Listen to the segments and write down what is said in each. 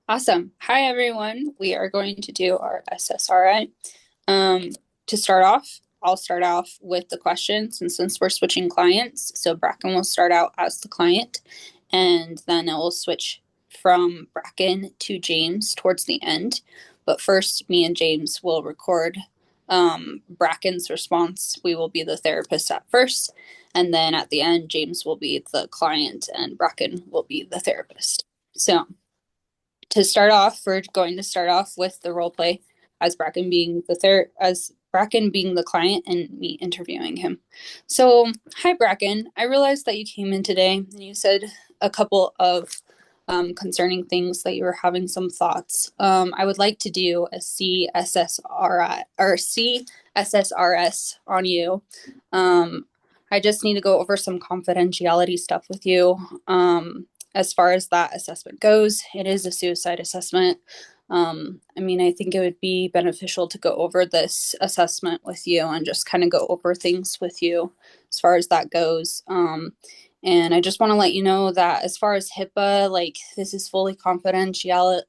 Awesome. Hi, everyone. We are going to do our SSRI. Um, to start off, I'll start off with the questions, and since we're switching clients, so Bracken will start out as the client, and then it will switch from Bracken to James towards the end. But first, me and James will record Bracken's response. We will be the therapist at first, and then at the end, James will be the client, and Bracken will be the therapist. So, to start off, we're going to start off with the role play as Bracken being the client and me interviewing him. So, hi Bracken. I realized that you came in today and you said a couple of concerning things that you were having some thoughts. I would like to do a c-ssrs on you. I just need to go over some confidentiality stuff with you. As far as that assessment goes, it is a suicide assessment. I think it would be beneficial to go over this assessment with you and just kind of go over things with you as far as that goes. And I just want to let you know that as far as HIPAA, like this is fully confidential.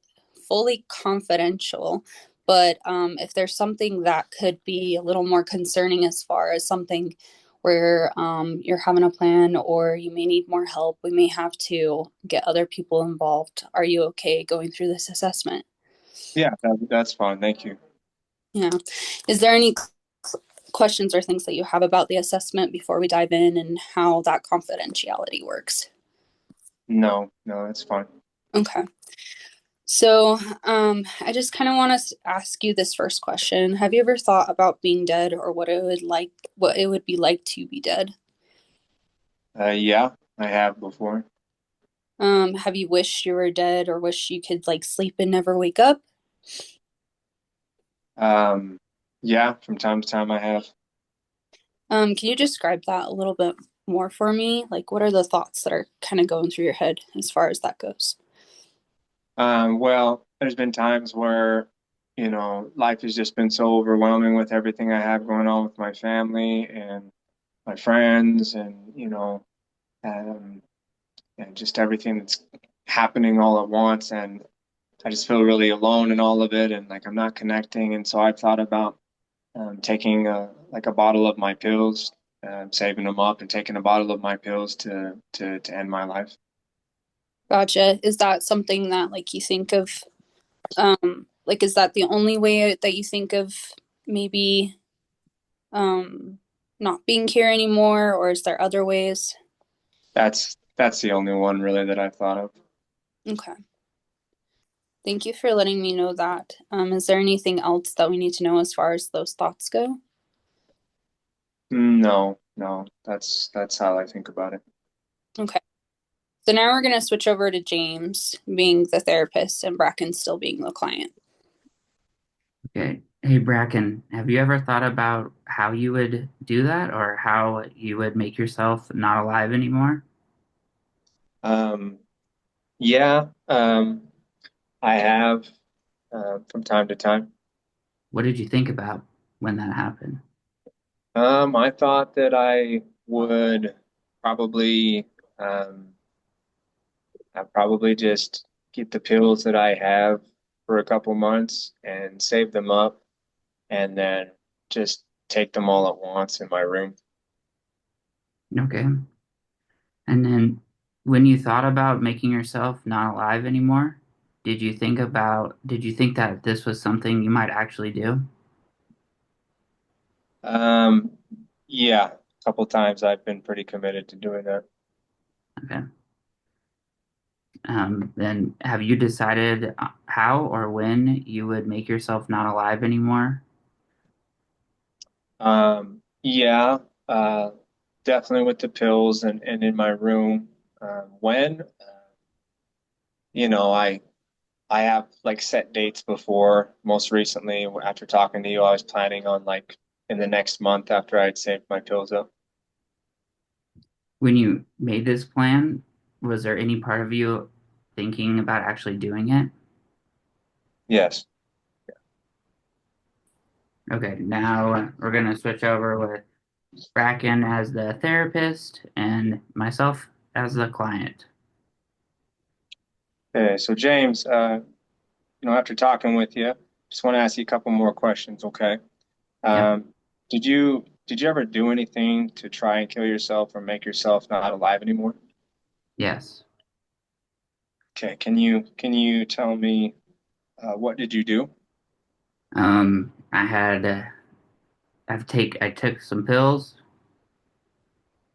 But if there's something that could be a little more concerning as far as something where you're having a plan or you may need more help, we may have to get other people involved. Are you okay going through this assessment? Yeah, that's fine. Thank you. Yeah. Is there any questions or things that you have about the assessment before we dive in and how that confidentiality works? No, no, that's fine. Okay. So, I just kind of want to ask you this first question. Have you ever thought about being dead or what it would be like to be dead? Yeah, I have before. Have you wished you were dead or wish you could like sleep and never wake up? Um, yeah, from time to time I have. Can you describe that a little bit more for me? Like, what are the thoughts that are kind of going through your head as far as that goes? Well, there's been times where, life has just been so overwhelming with everything I have going on with my family and my friends and, um, and just everything that's happening all at once. And I just feel really alone in all of it and like I'm not connecting. And so I've thought about taking like a bottle of my pills, saving them up, and taking a bottle of my pills to end my life. Gotcha. Is that something that like you think of, like, is that the only way that you think of maybe um not being here anymore, or is there other ways? That's the only one really that I've thought of. Okay. Thank you for letting me know that. Is there anything else that we need to know as far as those thoughts go? No, no, that's how I think about it. Okay. So now we're going to switch over to James being the therapist and Bracken still being the client. Okay. Hey, Bracken, have you ever thought about how you would do that or how you would make yourself not alive anymore? Um, yeah, I have from time to time. What did you think about when that happened? I thought that I would probably um, I'd probably just get the pills that I have for a couple months and save them up and then just take them all at once in my room. Okay. And then when you thought about making yourself not alive anymore, did you think that this was something you might actually do? Um, yeah, a couple times I've been pretty committed to doing that. Okay. Then have you decided how or when you would make yourself not alive anymore? Yeah, uh, definitely with the pills and in my room. When, I have like set dates before. Most recently, after talking to you, I was planning on like in the next month after I'd saved my pills up. When you made this plan, was there any part of you thinking about actually doing it? Yes. Okay, now we're gonna switch over with Bracken as the therapist and myself as the client. Okay, so James, after talking with you, just want to ask you a couple more questions, okay? Yep. Um, did you ever do anything to try and kill yourself or make yourself not alive anymore? Yes. Okay, can you tell me what did you do? I had I took some pills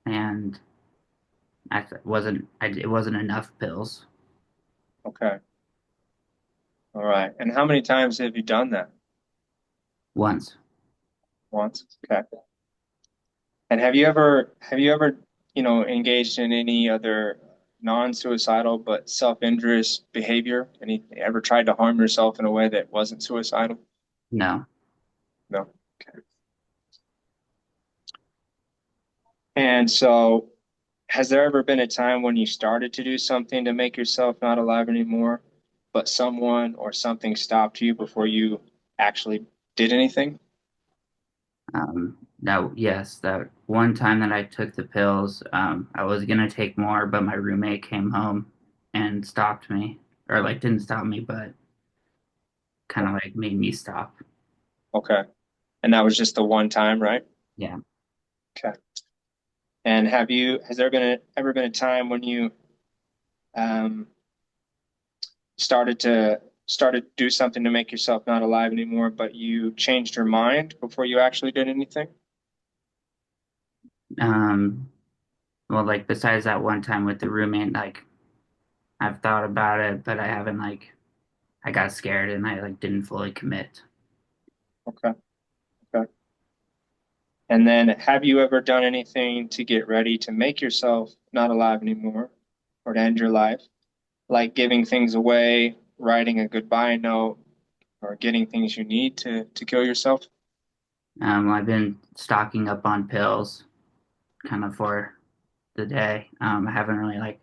and it wasn't enough pills. Okay, all right. And how many times have you done that? Once. Once. Okay. And have you ever engaged in any other non-suicidal but self-injurious behavior? Ever tried to harm yourself in a way that wasn't suicidal? No. No. Okay. And so, has there ever been a time when you started to do something to make yourself not alive anymore, but someone or something stopped you before you actually did anything? No, yes, that one time that I took the pills, I was gonna take more, but my roommate came home and stopped me, or like didn't stop me, but kind of like made me stop. Okay. And that was just the one time, right? Yeah. Okay. And has there ever been a time when you um, started to do something to make yourself not alive anymore, but you changed your mind before you actually did anything? Um, well, like besides that one time with the roommate, like I've thought about it, but I haven't like I got scared and I like didn't fully commit. Okay. Okay. And then have you ever done anything to get ready to make yourself not alive anymore or to end your life? Like giving things away, writing a goodbye note, or getting things you need to kill yourself? I've been stocking up on pills kind of for the day. I haven't really like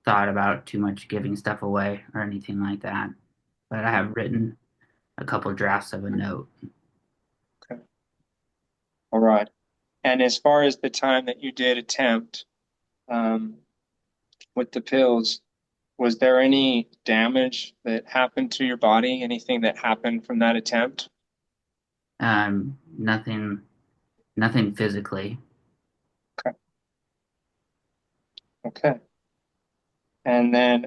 thought about too much giving stuff away or anything like that, but I have written a couple drafts of a note. Okay. All right. And as far as the time that you did attempt um, with the pills, was there any damage that happened to your body? Anything that happened from that attempt? Nothing, nothing physically. Okay. Okay. And then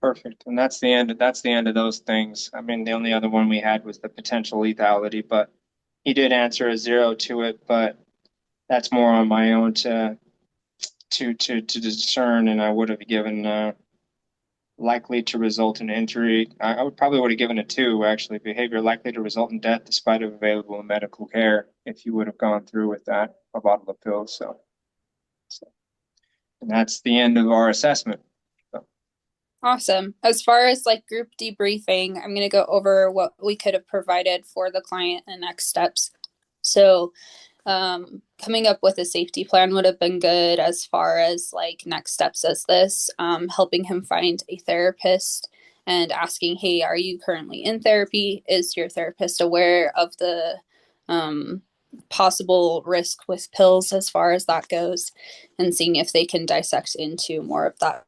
perfect. And that's the end of those things. I mean, the only other one we had was the potential lethality, but he did answer a zero to it, but that's more on my own to discern, and I would have given likely to result in injury. I would probably would have given a two, actually. Behavior likely to result in death despite of available medical care if you would have gone through with that, a bottle of pills. So and that's the end of our assessment. So, Awesome. As far as like group debriefing, I'm going to go over what we could have provided for the client and next steps. So, coming up with a safety plan would have been good as far as like next steps as this, helping him find a therapist and asking, hey, are you currently in therapy? Is your therapist aware of the um, possible risk with pills as far as that goes? And seeing if they can dissect into more of that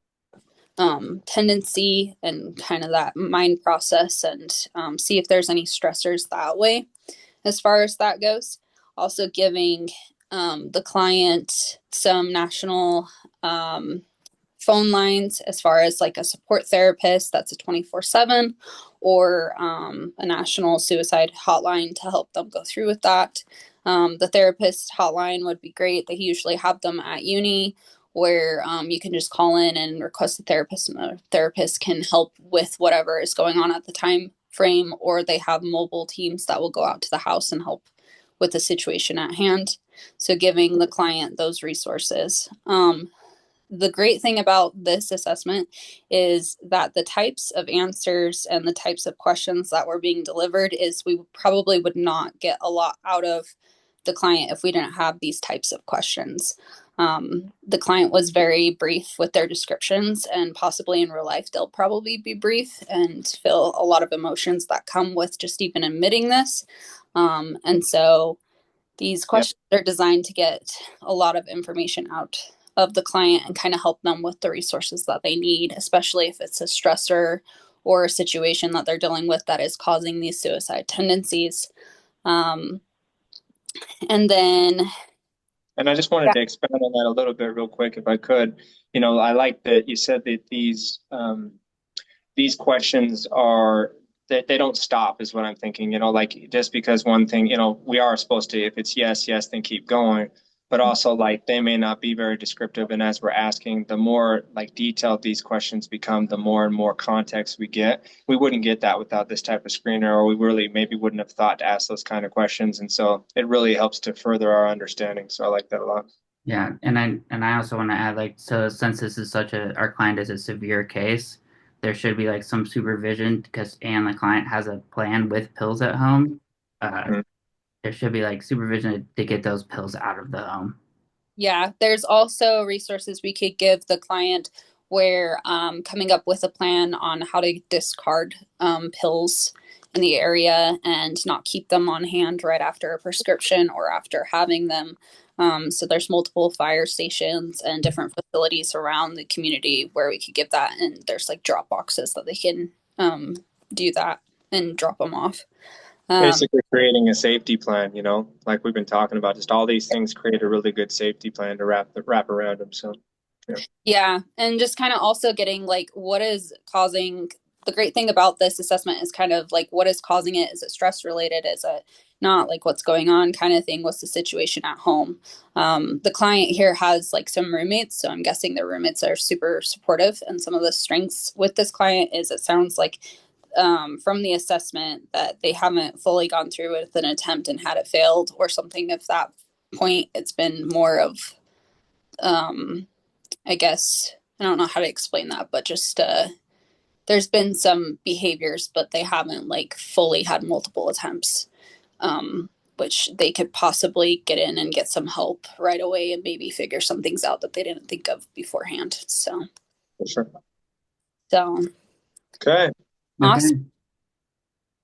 tendency and kind of that mind process and see if there's any stressors that way as far as that goes. Also, giving the client some national phone lines as far as like a support therapist that's a 24/7 or a national suicide hotline to help them go through with that. The therapist hotline would be great. They usually have them at uni where you can just call in and request a therapist, and the therapist can help with whatever is going on at the time frame, or they have mobile teams that will go out to the house and help with the situation at hand. So, giving the client those resources. The great thing about this assessment is that the types of answers and the types of questions that were being delivered is we probably would not get a lot out of the client if we didn't have these types of questions. The client was very brief with their descriptions, and possibly in real life, they'll probably be brief and feel a lot of emotions that come with just even admitting this. And so these yep. questions are designed to get a lot of information out of the client and kind of help them with the resources that they need, especially if it's a stressor or a situation that they're dealing with that is causing these suicide tendencies. Um, and then, And I just wanted to expand on that a little bit real quick, if I could. I like that you said that these questions are that they don't stop is what I'm thinking, like just because one thing, we are supposed to, if it's yes, yes, then keep going. But also like they may not be very descriptive. And as we're asking, the more like detailed these questions become, the more and more context we get. We wouldn't get that without this type of screener, or we really maybe wouldn't have thought to ask those kind of questions. And so it really helps to further our understanding. So I like that a lot. Yeah, and I also want to add, like, so since this is such our client is a severe case, there should be like some supervision because and the client has a plan with pills at home. Uh, Mhm. there should be like supervision to get those pills out of the home. yeah, there's also resources we could give the client where coming up with a plan on how to discard pills in the area and not keep them on hand right after a prescription or after having them. So there's multiple fire stations and different facilities around the community where we could give that, and there's like drop boxes that they can do that and drop them off. Um, Basically creating a safety plan, like we've been talking about, just all these things create a really good safety plan to wrap around them. So, yeah. Yeah, and just kind of also getting like what is causing the great thing about this assessment is kind of like what is causing it? Is it stress related? Is it not, like what's going on kind of thing? What's the situation at home? The client here has like some roommates, so I'm guessing their roommates are super supportive. And some of the strengths with this client is it sounds like from the assessment that they haven't fully gone through with an attempt and had it failed or something of that point. It's been more of um, I guess I don't know how to explain that, but just there's been some behaviors, but they haven't like fully had multiple attempts, which they could possibly get in and get some help right away and maybe figure some things out that they didn't think of beforehand. So, For sure. so Okay. awesome. Okay.